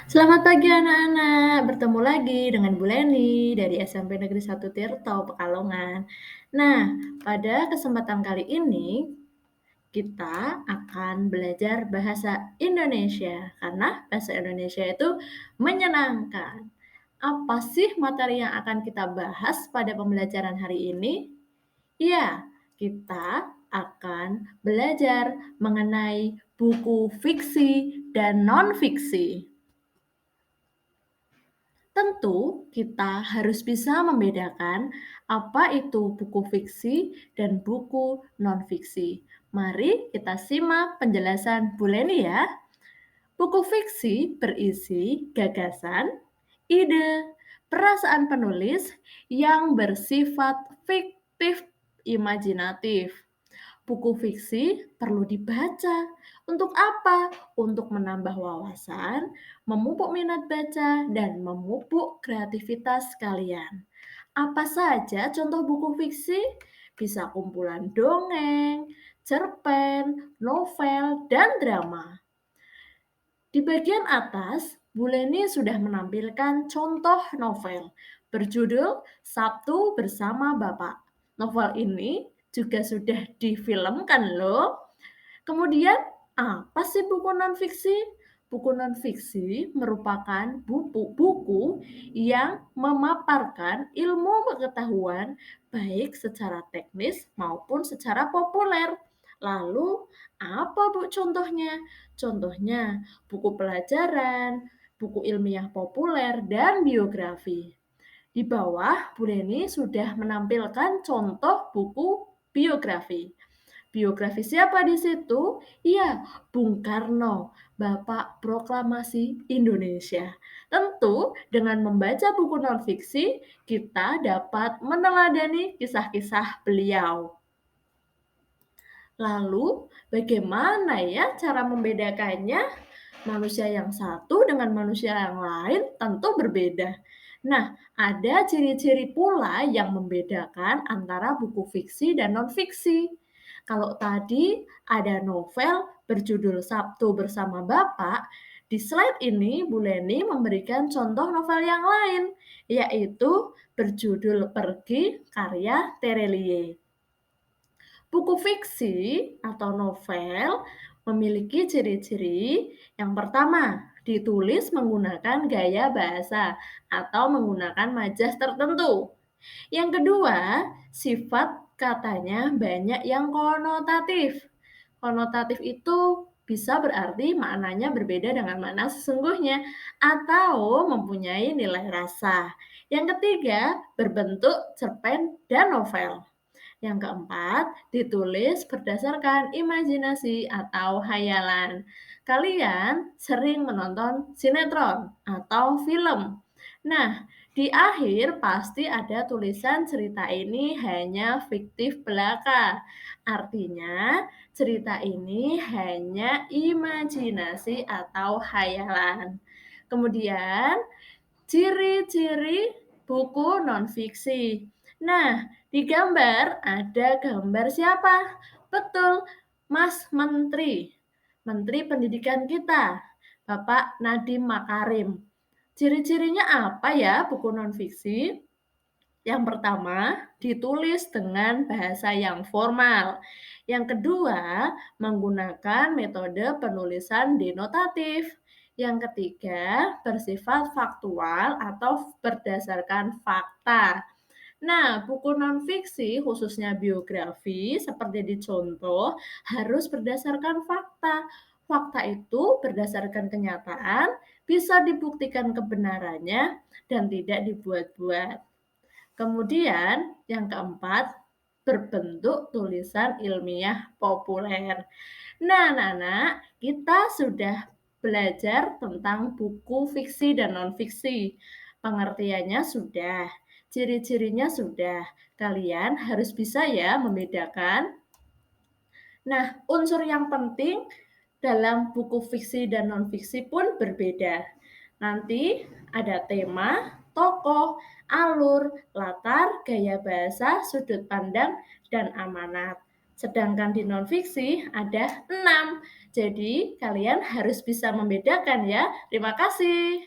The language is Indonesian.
Selamat pagi anak-anak, bertemu lagi dengan Bu Leni dari SMP Negeri 1 Tirto, Pekalongan. Nah, pada kesempatan kali ini kita akan belajar bahasa Indonesia karena bahasa Indonesia itu menyenangkan. Apa sih materi yang akan kita bahas pada pembelajaran hari ini? Ya, kita akan belajar mengenai buku fiksi dan non-fiksi. Tentu, kita harus bisa membedakan apa itu buku fiksi dan buku non-fiksi. Mari kita simak penjelasan Bu Leni ya. Buku fiksi berisi gagasan, ide, perasaan penulis yang bersifat fiktif imajinatif. Buku fiksi perlu dibaca. Untuk apa? Untuk menambah wawasan, memupuk minat baca, dan memupuk kreativitas kalian. Apa saja contoh buku fiksi? Bisa kumpulan dongeng, cerpen, novel, dan drama. Di bagian atas, Bu Leni sudah menampilkan contoh novel berjudul Sabtu Bersama Bapak. Novel ini juga sudah difilmkan loh. Kemudian, apa sih buku non-fiksi? Buku non-fiksi merupakan buku yang memaparkan ilmu pengetahuan baik secara teknis maupun secara populer. Lalu, apa Bu contohnya? Contohnya buku pelajaran, buku ilmiah populer, dan biografi. Di bawah, Bu Leni sudah menampilkan contoh buku biografi. Biografi siapa di situ? Iya, Bung Karno, Bapak Proklamasi Indonesia. Tentu, dengan membaca buku non-fiksi, kita dapat meneladani kisah-kisah beliau. Lalu, bagaimana ya cara membedakannya? Manusia yang satu dengan manusia yang lain tentu berbeda. Nah, ada ciri-ciri pula yang membedakan antara buku fiksi dan non-fiksi. Kalau tadi ada novel berjudul Sabtu Bersama Bapak, di slide ini Bu Leni memberikan contoh novel yang lain, yaitu berjudul Pergi karya Terelie. Buku fiksi atau novel memiliki ciri-ciri yang pertama, ditulis menggunakan gaya bahasa atau menggunakan majas tertentu. Yang kedua, sifat katanya banyak yang konotatif. Konotatif itu bisa berarti maknanya berbeda dengan makna sesungguhnya atau mempunyai nilai rasa. Yang ketiga, berbentuk cerpen dan novel. Yang keempat, ditulis berdasarkan imajinasi atau hayalan. Kalian sering menonton sinetron atau film. Nah, di akhir pasti ada tulisan cerita ini hanya fiktif belaka. Artinya, cerita ini hanya imajinasi atau hayalan. Kemudian, ciri-ciri buku non-fiksi. Nah, di gambar ada gambar siapa? Betul, Mas Menteri. Menteri Pendidikan kita, Bapak Nadiem Makarim. Ciri-cirinya apa ya buku non-fiksi? Yang pertama, ditulis dengan bahasa yang formal. Yang kedua, menggunakan metode penulisan denotatif. Yang ketiga, bersifat faktual atau berdasarkan fakta. Nah, buku non-fiksi, khususnya biografi, seperti dicontoh, harus berdasarkan fakta. Fakta itu berdasarkan kenyataan, bisa dibuktikan kebenarannya, dan tidak dibuat-buat. Kemudian yang keempat, berbentuk tulisan ilmiah populer. Nah, anak-anak, kita sudah belajar tentang buku fiksi dan non-fiksi. Pengertiannya sudah, ciri-cirinya sudah. Kalian harus bisa ya membedakan. Nah, unsur yang penting dalam buku fiksi dan non-fiksi pun berbeda. Nanti ada tema, tokoh, alur, latar, gaya bahasa, sudut pandang, dan amanat. Sedangkan di non-fiksi ada 6. Jadi, kalian harus bisa membedakan ya. Terima kasih.